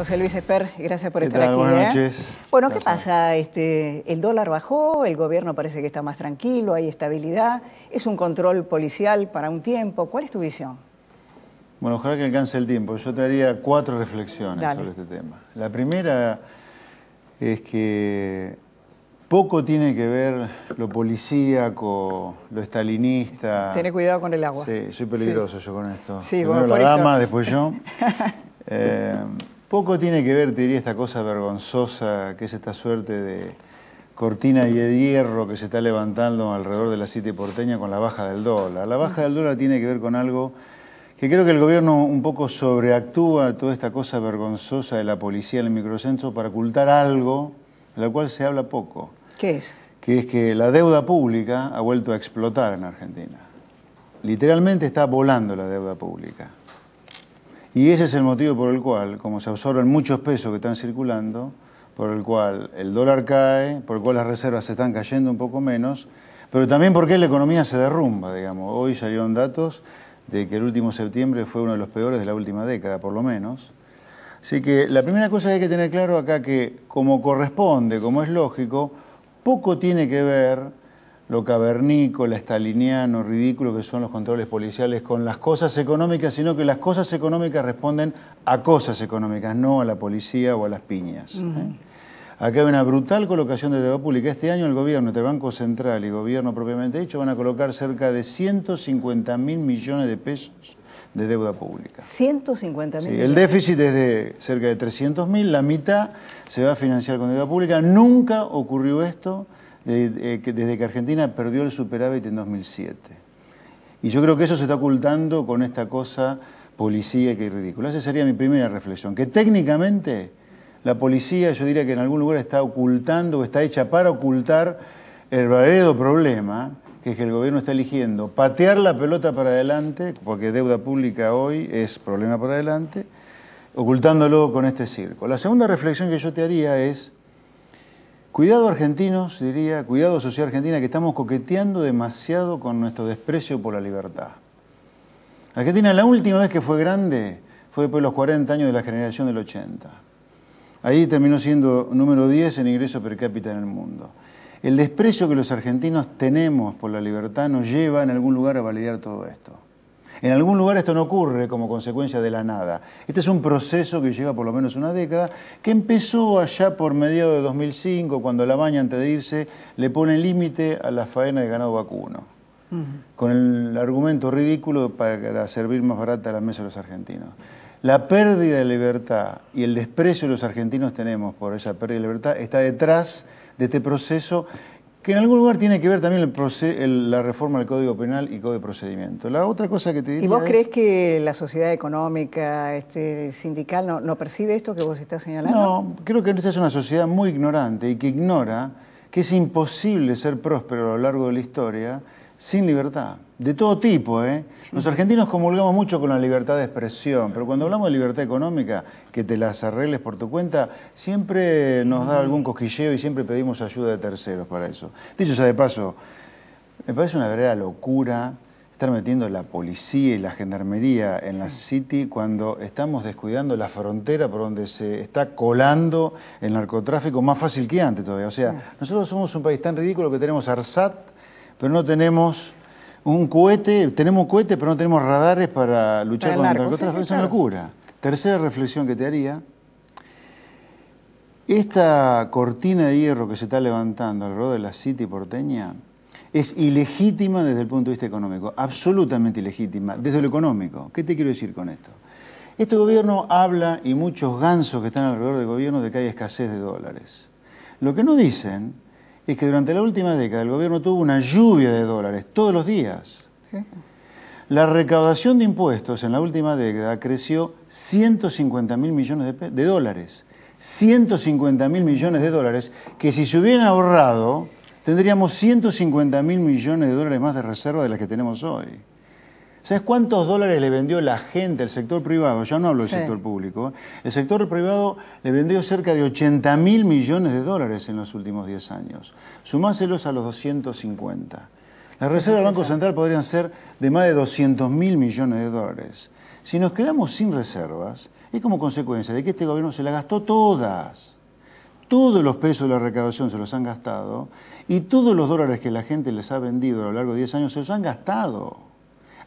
José Luis Esper, gracias por estar ¿Qué tal? aquí. Buenas noches. Bueno, ¿qué pasa? El dólar bajó, el gobierno parece que está más tranquilo, hay estabilidad, es un control policial para un tiempo. ¿Cuál es tu visión? Bueno, ojalá que alcance el tiempo. Yo te haría 4 reflexiones sobre este tema. La primera es que poco tiene que ver lo policíaco, lo estalinista. Tené cuidado con el agua. Sí, soy peligroso yo con esto. Sí, primero bueno, la dama, después yo. Poco tiene que ver, te diría, esta cosa vergonzosa que es esta suerte de cortina y de hierro que se está levantando alrededor de la City porteña con la baja del dólar. La baja del dólar tiene que ver con algo que creo que el gobierno un poco sobreactúa, toda esta cosa vergonzosa de la policía en el microcentro para ocultar algo de lo cual se habla poco. ¿Qué es? Que es que la deuda pública ha vuelto a explotar en Argentina. Literalmente está volando la deuda pública. Y ese es el motivo por el cual, como se absorben muchos pesos que están circulando, por el cual el dólar cae, por el cual las reservas se están cayendo un poco menos, pero también porque la economía se derrumba, digamos. Hoy salieron datos de que el último septiembre fue uno de los peores de la última década, por lo menos. Así que la primera cosa que hay que tener claro acá que, como corresponde, como es lógico, poco tiene que ver lo cavernícola, estaliniano, ridículo que son los controles policiales con las cosas económicas, sino que las cosas económicas responden a cosas económicas, no a la policía o a las piñas. Acá hay una brutal colocación de deuda pública. Este año el gobierno, entre Banco Central y gobierno propiamente dicho, van a colocar cerca de 150.000 millones de pesos de deuda pública. 150.000 sí, millones. El déficit es de cerca de 300.000, la mitad se va a financiar con deuda pública. Nunca ocurrió esto desde que Argentina perdió el superávit en 2007. Y yo creo que eso se está ocultando con esta cosa policíaca y ridícula. Esa sería mi primera reflexión, que técnicamente la policía, yo diría que en algún lugar está ocultando o está hecha para ocultar el verdadero problema, que es que el gobierno está eligiendo patear la pelota para adelante, porque deuda pública hoy es problema para adelante, ocultándolo con este circo. La segunda reflexión que yo te haría es, cuidado argentinos, diría, cuidado sociedad argentina, que estamos coqueteando demasiado con nuestro desprecio por la libertad. Argentina la última vez que fue grande fue después de los 40 años de la generación del 80. Ahí terminó siendo número 10 en ingreso per cápita en el mundo. El desprecio que los argentinos tenemos por la libertad nos lleva en algún lugar a validar todo esto. En algún lugar esto no ocurre como consecuencia de la nada. Este es un proceso que lleva por lo menos una década, que empezó allá por mediados de 2005, cuando la Baña, antes de irse, le pone límite a la faena de ganado vacuno, con el argumento ridículo para servir más barata a la mesa de los argentinos. La pérdida de libertad y el desprecio que los argentinos tenemos por esa pérdida de libertad está detrás de este proceso que en algún lugar tiene que ver también la reforma del Código Penal y Código de Procedimiento. La otra cosa que te diría ¿Y vos crees que la sociedad económica, sindical, no percibe esto que vos estás señalando? No, creo que esta es una sociedad muy ignorante y que ignora que es imposible ser próspero a lo largo de la historia sin libertad, de todo tipo, Los argentinos comulgamos mucho con la libertad de expresión, pero cuando hablamos de libertad económica, que te las arregles por tu cuenta, siempre nos da algún cosquilleo y siempre pedimos ayuda de terceros para eso. Dicho sea de paso, me parece una verdadera locura estar metiendo la policía y la gendarmería en la City cuando estamos descuidando la frontera por donde se está colando el narcotráfico más fácil que antes todavía. O sea, nosotros somos un país tan ridículo que tenemos ARSAT, pero no tenemos un cohete, tenemos cohetes, pero no tenemos radares para luchar contra el narcotráfico. Es una locura. Tercera reflexión que te haría. Esta cortina de hierro que se está levantando alrededor de la City porteña es ilegítima desde el punto de vista económico, absolutamente ilegítima, desde lo económico. ¿Qué te quiero decir con esto? Este gobierno habla, y muchos gansos que están alrededor del gobierno, de que hay escasez de dólares. Lo que no dicen es que durante la última década el gobierno tuvo una lluvia de dólares todos los días. La recaudación de impuestos en la última década creció 150.000 millones de dólares. 150.000 millones de dólares que si se hubieran ahorrado tendríamos 150.000 millones de dólares más de reserva de las que tenemos hoy. ¿Sabes cuántos dólares le vendió la gente al sector privado? Ya no hablo del sector público. El sector privado le vendió cerca de 80.000 millones de dólares en los últimos 10 años. Sumáselos a los 250. Las reservas del Banco Central podrían ser de más de 200.000 millones de dólares. Si nos quedamos sin reservas, es como consecuencia de que este gobierno se las gastó todas. Todos los pesos de la recaudación se los han gastado y todos los dólares que la gente les ha vendido a lo largo de 10 años se los han gastado.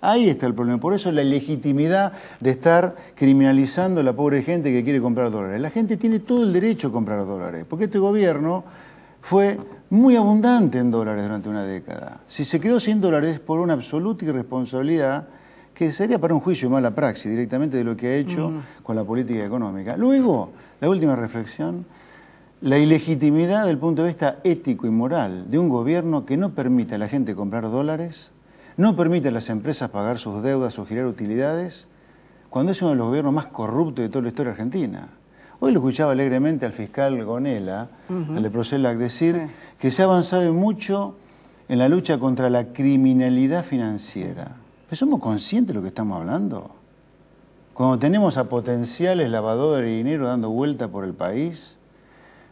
Ahí está el problema. Por eso la ilegitimidad de estar criminalizando a la pobre gente que quiere comprar dólares. La gente tiene todo el derecho a comprar dólares, porque este gobierno fue muy abundante en dólares durante una década. Si se quedó sin dólares por una absoluta irresponsabilidad, que sería para un juicio de mala praxis directamente de lo que ha hecho con la política económica. Luego, la última reflexión, la ilegitimidad del punto de vista ético y moral de un gobierno que no permite a la gente comprar dólares, no permite a las empresas pagar sus deudas o girar utilidades, cuando es uno de los gobiernos más corruptos de toda la historia argentina. Hoy lo escuchaba alegremente al fiscal Gonella, al de Procelac, decir que se ha avanzado mucho en la lucha contra la criminalidad financiera. ¿Pero somos conscientes de lo que estamos hablando? Cuando tenemos a potenciales lavadores de dinero dando vuelta por el país,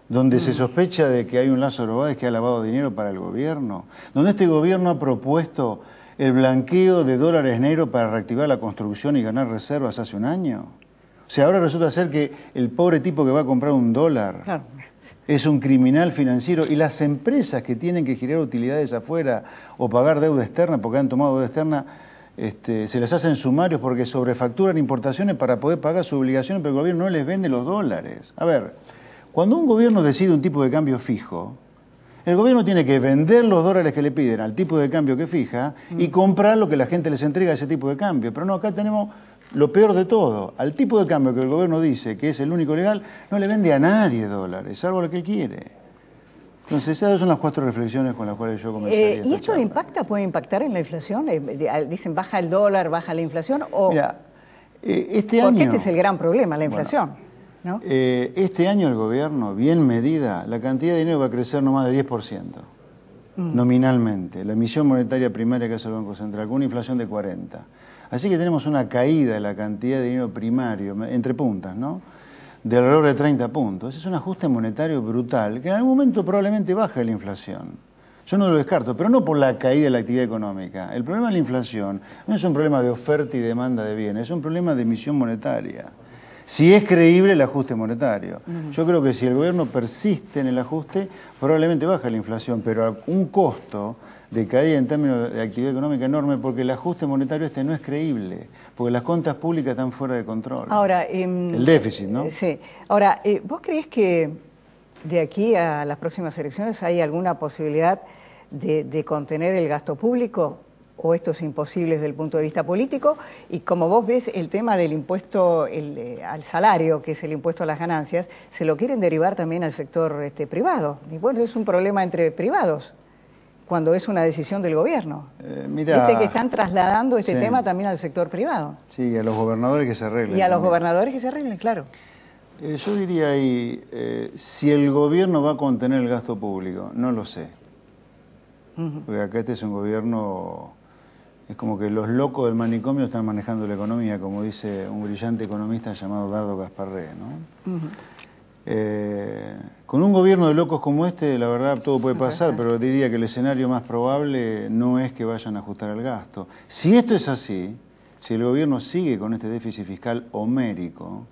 donde se sospecha de que hay un Lázaro Báez que ha lavado dinero para el gobierno, donde este gobierno ha propuesto el blanqueo de dólares negros para reactivar la construcción y ganar reservas hace un año. O sea, ahora resulta ser que el pobre tipo que va a comprar un dólar es un criminal financiero y las empresas que tienen que girar utilidades afuera o pagar deuda externa porque han tomado deuda externa, se les hacen sumarios porque sobrefacturan importaciones para poder pagar sus obligaciones, pero el gobierno no les vende los dólares. A ver, cuando un gobierno decide un tipo de cambio fijo, el gobierno tiene que vender los dólares que le piden al tipo de cambio que fija y comprar lo que la gente les entrega a ese tipo de cambio. Pero no, acá tenemos lo peor de todo. Al tipo de cambio que el gobierno dice que es el único legal, no le vende a nadie dólares, salvo lo que él quiere. Entonces, esas son las 4 reflexiones con las cuales yo comenzaría esta ¿Y esto charla. puede impactar en la inflación? Dicen, baja el dólar, baja la inflación, o... Mira, este porque año... este es el gran problema, la inflación, ¿no? Este año el gobierno, bien medida, la cantidad de dinero va a crecer no más de 10%, nominalmente. La emisión monetaria primaria que hace el Banco Central, con una inflación de 40%. Así que tenemos una caída de la cantidad de dinero primario, entre puntas, ¿no?, de alrededor de 30 puntos. Es un ajuste monetario brutal, que en algún momento probablemente baje la inflación. Yo no lo descarto, pero no por la caída de la actividad económica. El problema de la inflación no es un problema de oferta y demanda de bienes, es un problema de emisión monetaria. Si es creíble el ajuste monetario. Yo creo que si el gobierno persiste en el ajuste, probablemente baja la inflación, pero a un costo de caída en términos de actividad económica enorme, porque el ajuste monetario no es creíble, porque las cuentas públicas están fuera de control. Ahora, el déficit, ¿no? Sí. Ahora, ¿vos creés que de aquí a las próximas elecciones hay alguna posibilidad de contener el gasto público? ¿O esto es imposible desde el punto de vista político? Y como vos ves, el tema del impuesto al salario, que es el impuesto a las ganancias, se lo quieren derivar también al sector privado. Y bueno, es un problema entre privados, cuando es una decisión del gobierno. Mirá, que están trasladando este tema también al sector privado. Sí, a los gobernadores que se arreglen. Y a los también. gobernadores que se arreglen, claro. Yo diría ahí, si el gobierno va a contener el gasto público, no lo sé. Porque acá este es un gobierno, es como que los locos del manicomio están manejando la economía, como dice un brillante economista llamado Dardo Gasparré, ¿no? Con un gobierno de locos como este, la verdad, todo puede pasar, pero diría que el escenario más probable no es que vayan a ajustar el gasto. Si esto es así, si el gobierno sigue con este déficit fiscal homérico,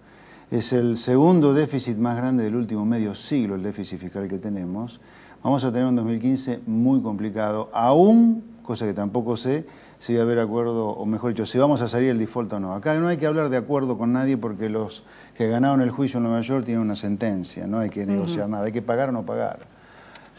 es el segundo déficit más grande del último medio siglo, el déficit fiscal que tenemos, vamos a tener un 2015 muy complicado, aún, cosa que tampoco sé, si va a haber acuerdo, o mejor dicho, si vamos a salir del default o no. Acá no hay que hablar de acuerdo con nadie porque los que ganaron el juicio en Nueva York tienen una sentencia, no hay que negociar nada, hay que pagar o no pagar.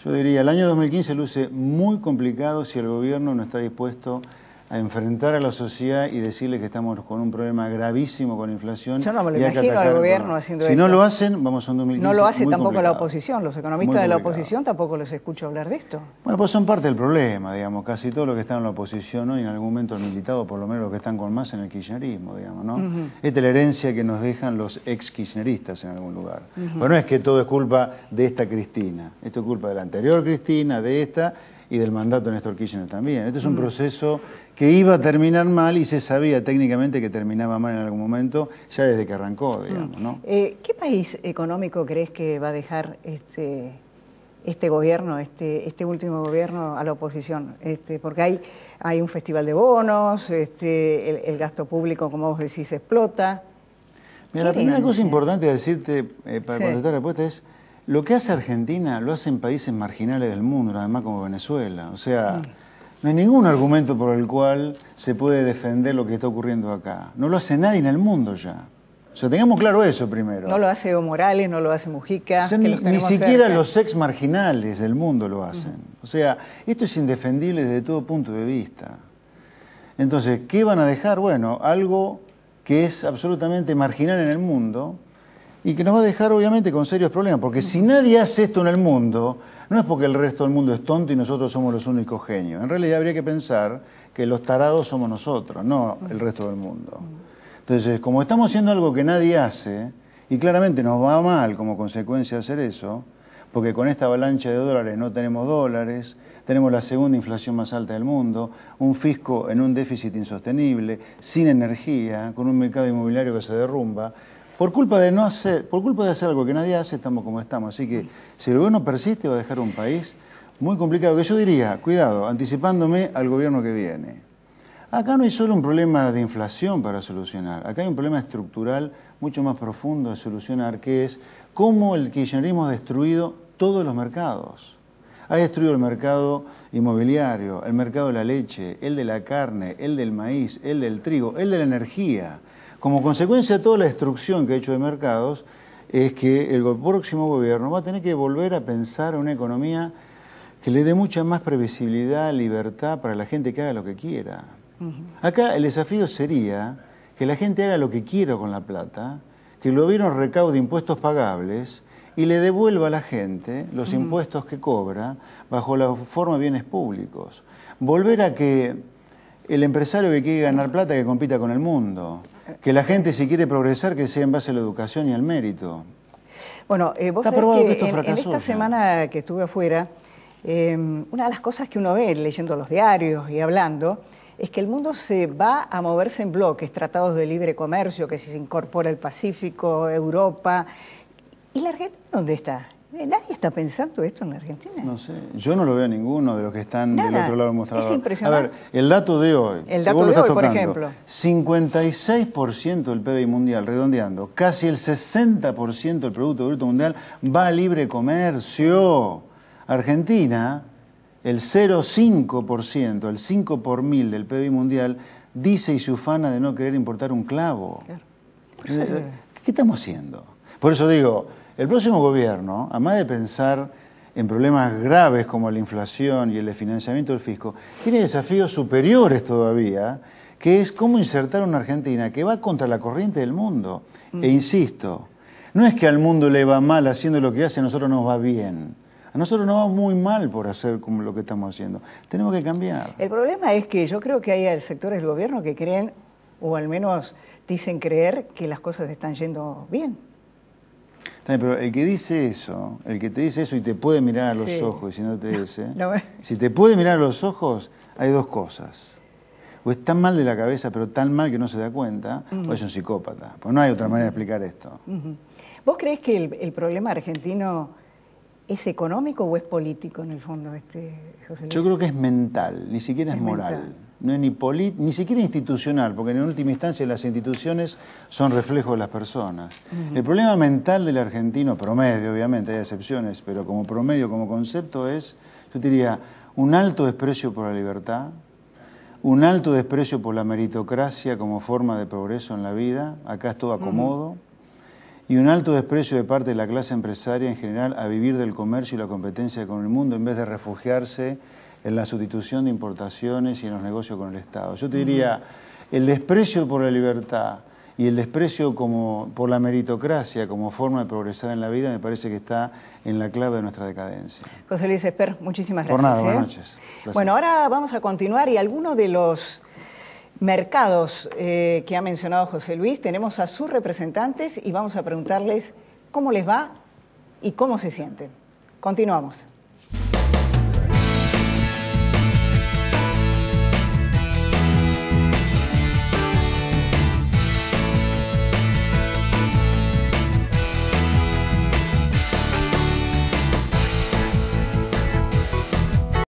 Yo diría, el año 2015 luce muy complicado si el gobierno no está dispuesto a enfrentar a la sociedad y decirle que estamos con un problema gravísimo con la inflación. Yo no me lo imagino al gobierno haciendo esto. Si no lo hacen, vamos a un 2015 no lo hace muy tampoco complicado. la oposición. Los economistas de la oposición tampoco los escucho hablar de esto. Bueno, pues son parte del problema, digamos. Casi todos los que están en la oposición hoy en algún momento han militado, por lo menos los que están con más en el kirchnerismo, digamos, ¿no? Esta es la herencia que nos dejan los ex-kirchneristas en algún lugar. Pero no es que todo es culpa de esta Cristina. Esto es culpa de la anterior Cristina, de esta y del mandato de Néstor Kirchner también. Este es un proceso que iba a terminar mal y se sabía técnicamente que terminaba mal en algún momento, ya desde que arrancó, digamos, ¿no? ¿Qué país económico crees que va a dejar este gobierno, este último gobierno a la oposición? Porque hay un festival de bonos, el gasto público, como vos decís, explota. Mira, la primera cosa importante de decirte, para contestar la respuesta, es lo que hace Argentina lo hacen países marginales del mundo, además como Venezuela. O sea, no hay ningún argumento por el cual se puede defender lo que está ocurriendo acá. No lo hace nadie en el mundo ya. O sea, tengamos claro eso primero. No lo hace Evo Morales, no lo hace Mujica. O sea, ni siquiera los ex marginales del mundo lo hacen. O sea, esto es indefendible desde todo punto de vista. Entonces, ¿qué van a dejar? Bueno, algo que es absolutamente marginal en el mundo y que nos va a dejar obviamente con serios problemas, porque si nadie hace esto en el mundo, no es porque el resto del mundo es tonto y nosotros somos los únicos genios. En realidad habría que pensar que los tarados somos nosotros, no el resto del mundo. Entonces, como estamos haciendo algo que nadie hace, y claramente nos va mal como consecuencia de hacer eso, porque con esta avalancha de dólares no tenemos dólares, tenemos la segunda inflación más alta del mundo, un fisco en un déficit insostenible, sin energía, con un mercado inmobiliario que se derrumba. Por culpa de hacer algo que nadie hace, estamos como estamos. Así que si el gobierno persiste, va a dejar un país muy complicado. Que yo diría, cuidado, anticipándome al gobierno que viene. Acá no hay solo un problema de inflación para solucionar, acá hay un problema estructural mucho más profundo de solucionar, que es cómo el kirchnerismo ha destruido todos los mercados. Ha destruido el mercado inmobiliario, el mercado de la leche, el de la carne, el del maíz, el del trigo, el de la energía. Como consecuencia de toda la destrucción que ha hecho de mercados, es que el próximo gobierno va a tener que volver a pensar en una economía que le dé mucha más previsibilidad, libertad para la gente que haga lo que quiera. Acá el desafío sería que la gente haga lo que quiera con la plata, que el gobierno recaude impuestos pagables y le devuelva a la gente los impuestos que cobra bajo la forma de bienes públicos. Volver a que el empresario que quiere ganar plata que compita con el mundo, que la gente si quiere progresar que sea en base a la educación y al mérito. Bueno, vos sabés que en esta semana que estuve afuera, una de las cosas que uno ve leyendo los diarios y hablando, es que el mundo se va a moverse en bloques, tratados de libre comercio, que se incorpora el Pacífico, Europa. ¿Y la Argentina dónde está? ¿Nadie está pensando esto en la Argentina? No sé, yo no lo veo a ninguno de los que están del otro lado del mostrador. Es impresionante. A ver, el dato de hoy, el dato de hoy, por ejemplo. 56% del PBI mundial, redondeando, casi el 60% del Producto Bruto Mundial va a libre comercio. Argentina, el 0,5%, el 5 por mil del PBI mundial, dice y se ufana de no querer importar un clavo. Claro. ¿Qué estamos haciendo? Por eso digo, el próximo gobierno, además de pensar en problemas graves como la inflación y el desfinanciamiento del fisco, tiene desafíos superiores todavía, que es cómo insertar una Argentina que va contra la corriente del mundo. E insisto, no es que al mundo le va mal haciendo lo que hace, a nosotros nos va bien. A nosotros nos va muy mal por hacer como lo que estamos haciendo. Tenemos que cambiar. El problema es que yo creo que hay sectores del gobierno que creen, o al menos dicen creer, que las cosas están yendo bien. Pero el que dice eso, el que te dice eso y te puede mirar a los ojos, y si no te dice, si te puede mirar a los ojos, hay dos cosas. O es tan mal de la cabeza, pero tan mal que no se da cuenta, o es un psicópata. Pues no hay otra manera de explicar esto. ¿Vos creés que el problema argentino es económico o es político en el fondo, José Luis? Yo creo que es mental, ni siquiera es moral. Mental. No es ni siquiera institucional, porque en última instancia las instituciones son reflejo de las personas. El problema mental del argentino, promedio obviamente, hay excepciones, pero como promedio, como concepto es, yo diría, un alto desprecio por la libertad, un alto desprecio por la meritocracia como forma de progreso en la vida, acá es todo acomodo, y un alto desprecio de parte de la clase empresaria en general a vivir del comercio y la competencia con el mundo en vez de refugiarse en la sustitución de importaciones y en los negocios con el Estado. Yo te diría, el desprecio por la libertad y el desprecio por la meritocracia como forma de progresar en la vida me parece que está en la clave de nuestra decadencia. José Luis Esper, muchísimas gracias. Por nada, buenas noches. Gracias. Bueno, ahora vamos a continuar y algunos de los mercados que ha mencionado José Luis, tenemos a sus representantes y vamos a preguntarles cómo les va y cómo se sienten. Continuamos.